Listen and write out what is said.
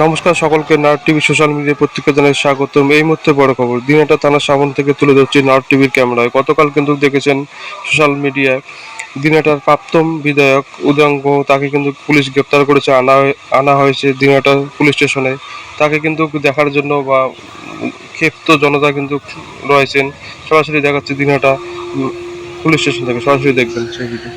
নমস্কার সকলকে, nut TV social media পত্রিকা জানাই স্বাগতম। এই মুহূর্তে বড় খবর, দিনহাটা থানার সামনে থেকে তুলে ধরছি নাট টিভির ক্যামেরায়। গতকাল কিন্তু দেখেছেন সোশ্যাল মিডিয়ায় দিনহাটার প্রাক্তন বিধায়ক উদয়ন গুহ, তাকে কিন্তু পুলিশ গ্রেপ্তার করেছে, আনা হয়েছে দিনহাটা পুলিশ স্টেশনে। তাকে কিন্তু দেখার জন্য বা ক্ষিপ্ত জনতা কিন্তু রয়েছেন। সরাসরি দেখাচ্ছে দিনহাটা পুলিশ স্টেশন থেকে, সরাসরি দেখবেন সেই ভিডিও।